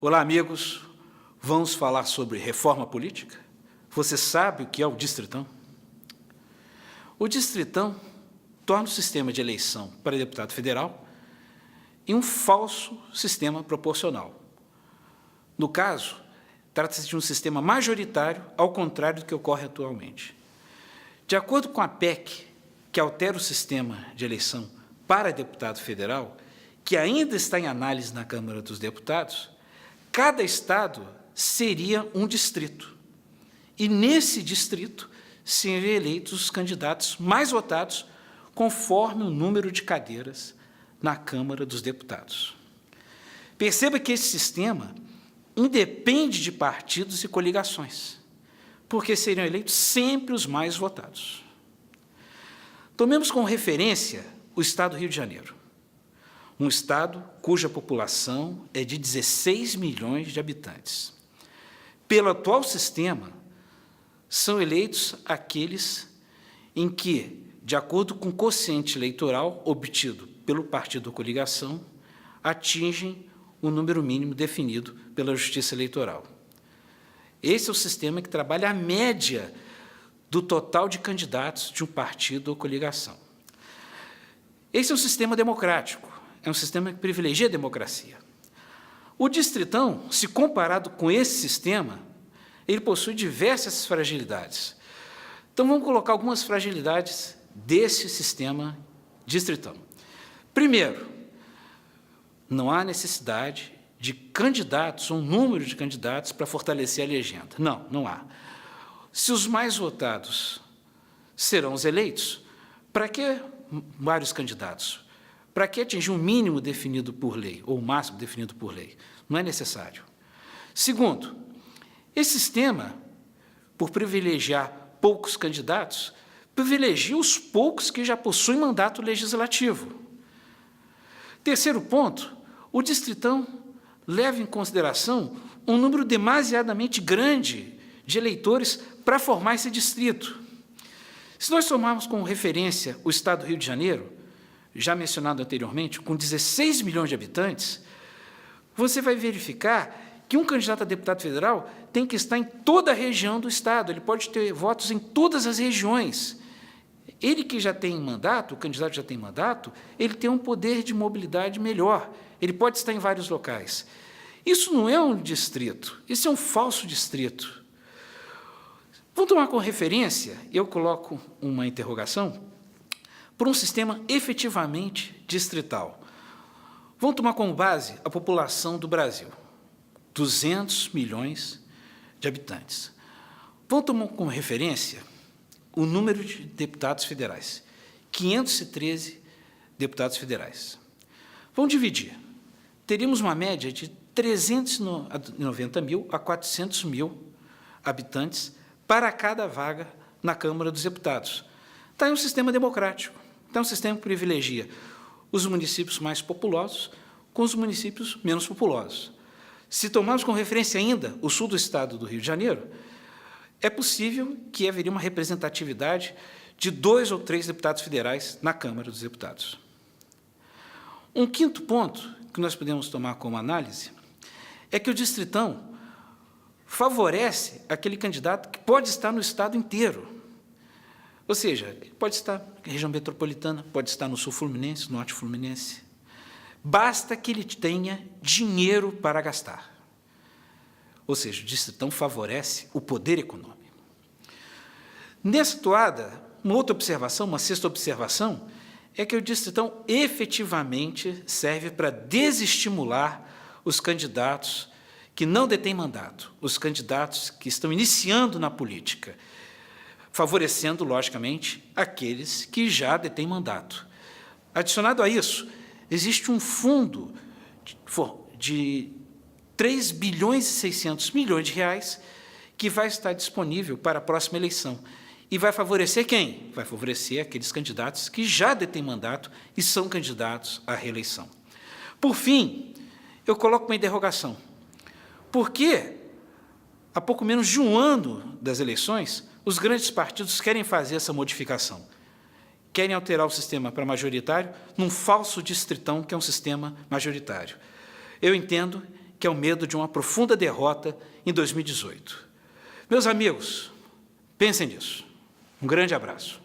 Olá, amigos. Vamos falar sobre reforma política? Você sabe o que é o distritão? O distritão torna o sistema de eleição para deputado federal em um falso sistema proporcional. No caso, trata-se de um sistema majoritário, ao contrário do que ocorre atualmente. De acordo com a PEC, que altera o sistema de eleição para deputado federal, que ainda está em análise na Câmara dos Deputados, cada estado seria um distrito. E, nesse distrito, seriam eleitos os candidatos mais votados conforme o número de cadeiras na Câmara dos Deputados. Perceba que esse sistema independe de partidos e coligações, porque seriam eleitos sempre os mais votados. Tomemos como referência o estado do Rio de Janeiro, um estado cuja população é de 16 milhões de habitantes. Pelo atual sistema, são eleitos aqueles em que, de acordo com o quociente eleitoral obtido pelo partido ou coligação, atingem o número mínimo definido pela Justiça Eleitoral. Esse é o sistema que trabalha a média do total de candidatos de um partido ou coligação. Esse é um sistema democrático, é um sistema que privilegia a democracia. O distritão, se comparado com esse sistema, ele possui diversas fragilidades. Então, vamos colocar algumas fragilidades desse sistema distritão. Primeiro, não há necessidade de candidatos, um número de candidatos para fortalecer a legenda. Não, não há. Se os mais votados serão os eleitos, para que vários candidatos? Para que atingir um mínimo definido por lei, ou o máximo definido por lei? Não é necessário. Segundo, esse sistema, por privilegiar poucos candidatos, privilegia os poucos que já possuem mandato legislativo. Terceiro ponto, o distritão leva em consideração um número demasiadamente grande de eleitores para formar esse distrito. Se nós tomarmos como referência o estado do Rio de Janeiro, já mencionado anteriormente, com 16 milhões de habitantes, você vai verificar que um candidato a deputado federal tem que estar em toda a região do estado, ele pode ter votos em todas as regiões. Ele que já tem mandato, o candidato que já tem mandato, ele tem um poder de mobilidade melhor, ele pode estar em vários locais. Isso não é um distrito, isso é um falso distrito. Vamos tomar como referência, eu coloco uma interrogação, por um sistema efetivamente distrital. Vamos tomar como base a população do Brasil, 200 milhões de habitantes. Vamos tomar como referência o número de deputados federais, 513 deputados federais. Vamos dividir. Teríamos uma média de 390 mil a 400 mil habitantes para cada vaga na Câmara dos Deputados. Está aí um sistema democrático, está um sistema que privilegia os municípios mais populosos com os municípios menos populosos. Se tomarmos como referência ainda o sul do estado do Rio de Janeiro, é possível que haveria uma representatividade de 2 ou 3 deputados federais na Câmara dos Deputados. Um quinto ponto que nós podemos tomar como análise é que o distritão favorece aquele candidato que pode estar no estado inteiro. Ou seja, ele pode estar na região metropolitana, pode estar no sul fluminense, no norte fluminense. Basta que ele tenha dinheiro para gastar. Ou seja, o distritão favorece o poder econômico. Nessa toada, uma outra observação, uma sexta observação, é que o distritão efetivamente serve para desestimular os candidatos que não detêm mandato, os candidatos que estão iniciando na política, favorecendo, logicamente, aqueles que já detêm mandato. Adicionado a isso, existe um fundo de 3 bilhões e 600 milhões de reais que vai estar disponível para a próxima eleição. E vai favorecer quem? Vai favorecer aqueles candidatos que já detêm mandato e são candidatos à reeleição. Por fim, eu coloco uma interrogação. Por que, há pouco menos de um ano das eleições, os grandes partidos querem fazer essa modificação? Querem alterar o sistema para majoritário num falso distritão, que é um sistema majoritário. Eu entendo que é o medo de uma profunda derrota em 2018. Meus amigos, pensem nisso. Um grande abraço.